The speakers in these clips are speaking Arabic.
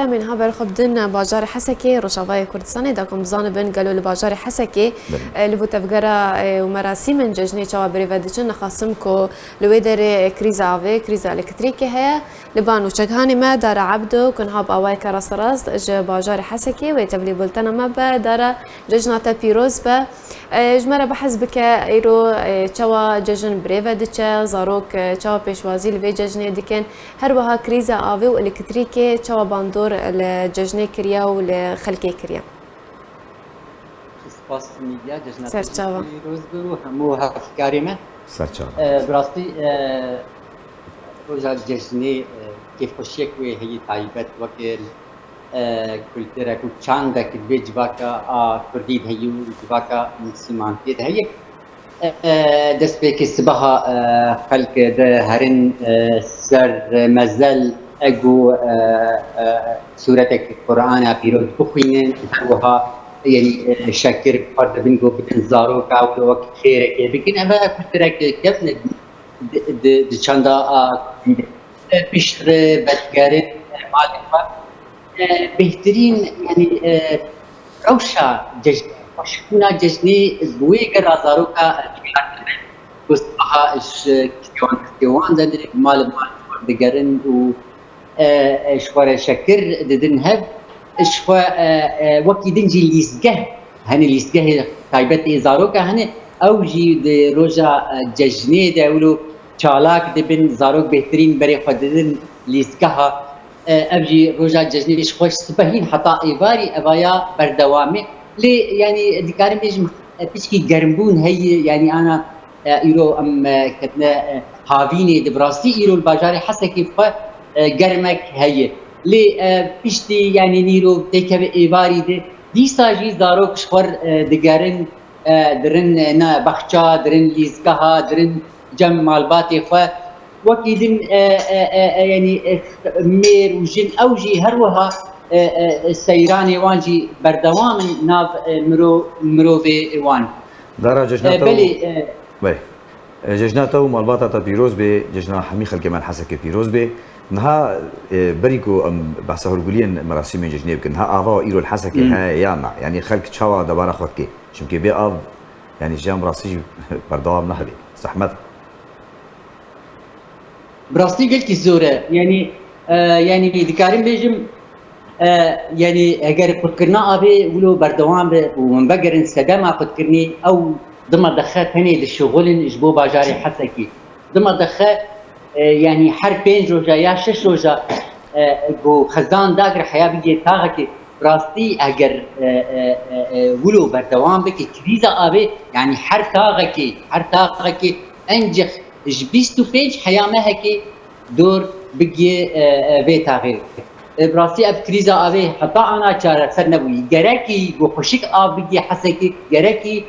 من هبر خبدن باجار حسكي روشافای کردستان داکم زان بن قالوا لباجار حسكي لبو تفجرا ومراسم ججني چوا بريفادچن خاصم کو لويدر كريزا في كريزا الكتريكي هي لبانو چغهاني ما دار عبدو كن هاب اواي كراس ج باجار حسكي وتبلي بلتنا ما دار ججناتا بيروز با جمره بحسبك ايرو چوا ججن بريفادچ زاروك چوا پیشوازی لوي ججني دکن هر وها كريزا اوي والكتريكي چوا باندو الججنة كريا والخلكي كريا. سپاس میدیا جشن سرچاوا. روز برو همو هفکاری من. سرچاوا. براستی روز جشنی کیف خوشیک و هی تایبت وکر کلتر کو چند که بیج واکا کردی هیو واکا مسلمانیت هی دست به کسبها خلق ده هرن سر مزل اگو سورة القرآن پیروز بخوینن وها يعني شکر فرد بنگو بدن زارو کا و خیره که بکن اما کترک کسن د چندا پیشتر بدگارن مالفا بهترین يعني روشا جشن وشكونا جشني بويك رازارو کا گستها كيوان زندري مال دگرن و شوار شكر ددن هب شوا وقتی دنجی لیسگه هنی لیسگه تایبت زاروکا هنی اوجی د روزا جشنی دولو چالاک دبن زاروک بهترین برای خود ددن لیسگه ها اوجی روزا جشنیش خوش سبهین حتی ایواری اوایا بردوامه لی یعنی دکارم بیشم پیشکی گرمبون هی یعنی انا ایرو ام کتنا هاوینی دبراستی ایرو الباجار حسکی فا گرمک هی لی پیشتی یعنی نیرو تکه ایواری ده دیساجی زاروک شخور دگرن درن نه بخچا درن لیزگاه درن جمع مالباتی خو وکیدن یعنی میر و جن اوجی هر وها سیرانی وانجی بردوام ناف مروی وان دارا جشناتو بله جشناتو مالباتا تا پیروز به جشنا حمی خلق من حسك پیروز به نها بريكو بحثه الجولين مراسم جشنيه بكن نها اغا ايرو الحسكي هاي يانا يعني خلق تشاوا دبارا خدكي شمكي بي اب يعني جام راسي بردوام نهبي زحمت براسي قلت زوره يعني دكارين بيجم يعني اگر فكرنا ابي ولو بردوام ومن بقرن سدما فكرني او ضم دخات هني للشغل جبو باجاري حسكي ضم دخات يعني حر 5 روزا یا 6 روزا گو خزان داگر حیا بگی تاغه که راستی اگر ولو بردوام بکی کریزا آبی يعني حر تاغه که انجخ جبیستو 5 حیا مه که دور بگی وی تاغه براستی اب کریزا آبی حتی انا چاره سر نبوی گرکی گو خوشک آب بگی حسکی گرکی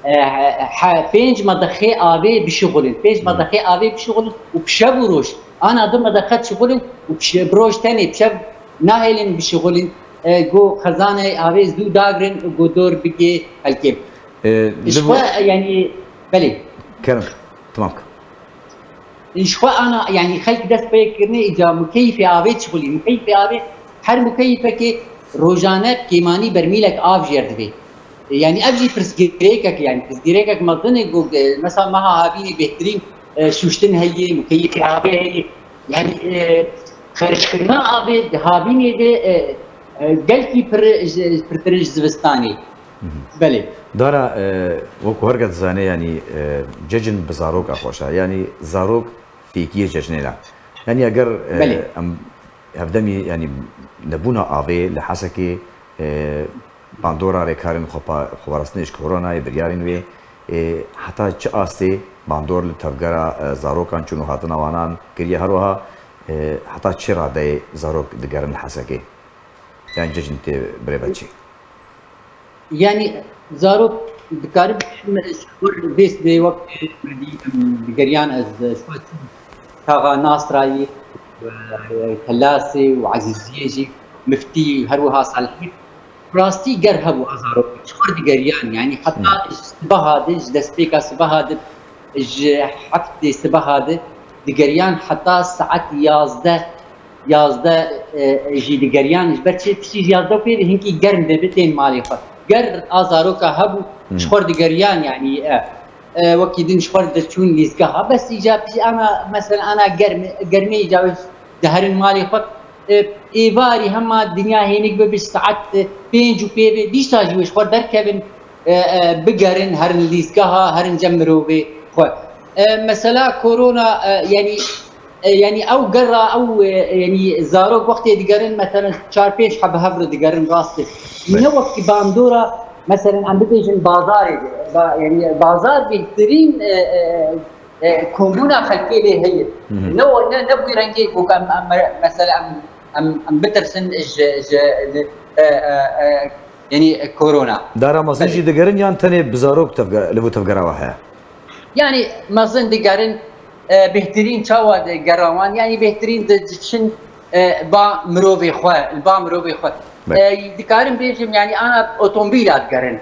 5 مدخي آبي بشغل 5 مدخي آبي بشغل وبشب وروش أنا ضمن دخلت شغل وبروش تاني بشب ناهلين بشغل جو خزانة آبي زو داغرن وجو دور بيجي الكيم إشوا يعني بلي كلام تمام إشوا أنا يعني خلك دست بيكرني إجا مكيف آبي شغلي مكيف آبي هر مكيف كي روزانة كيماني برميلك آب جردبي يعني ابجي برسجريكك يعني برسجريكك مظن مثلا معها هابيني بهترين شوشتن هي مكيف هابي هي يعني خرجنا ابي هابيني دي قلتي برترج زبستاني بله دارا وكو هرقت زاني يعني ججن بزاروك اخوشا يعني زاروك في كيه ججنيلا يعني اگر ام هفدمي يعني نبونا افي لحسكي باندورا رکارن خبرستنش کرونا بریارین وی حتی چه آسته باندور لتفجر زاروکان چونو هاتن آوانان کریه هروها حتی چه راده زاروک دگرن حسکه يعني ججنت بري بچی يعني زاروک دکارب شکر بیس دی وقت بگریان از تاغا ناصرایی كلاسي وعزيزيجي مفتي هروها صالحين راستي قرهب وازارو شخور دقريان يعني حتى سبهاد دستيكا سبهاد حفتي سبهاد دقريان حتى ساعات 11 یازده جی دیگریانش برچه تشی یازده پیر هنکی گرم ببتین مالی خود گر آزاروکا هبو شخور دیگریان يعني وقتی دین شخور دچون لیزگاه ها بس ایجاب انا مثلا انا گرمی ایجابش دهرن مالی خود ایواری همه دنیا هینک به 20 ساعت 5 و 5 دیش تاجیوش خور در کبن بگرن هرن لیزگاه ها هرن جمرو به خود مثلا كورونا يعني او قرا او يعني زاروك وقت يدقرن مثلا شهر بيش حب هفر دقرن راسي من وقت باندورا مثلا عم بيجن بازار يعني بازار بيهترين كورونا خلقي لي هي نبوي رنجي وكم مثلا ام بترسن يعني كورونا دارا مزيجي دقرن يعني تاني بزاروك لبو تفقرا وحيا يعني مازن دقرن بهترين شاوى قراوان يعني بهترين دشن با مروبي خوا البا مروبي خوا دكارن بيجم يعني انا اوتومبيلات قرن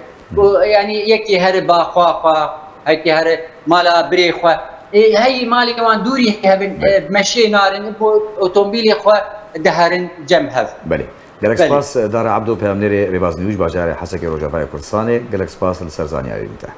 يعني يكي هر با خوا هيك هر مالا بري خوا هي مالي كمان دوري هبن بمشي نارن اوتومبيلي خوا دهرن جمهف بله گلک سپاس دار عبدو پیامنری ریباز نیوش باجار حسکی روجافای کردستان گلک سپاس لسرزانی آیدیته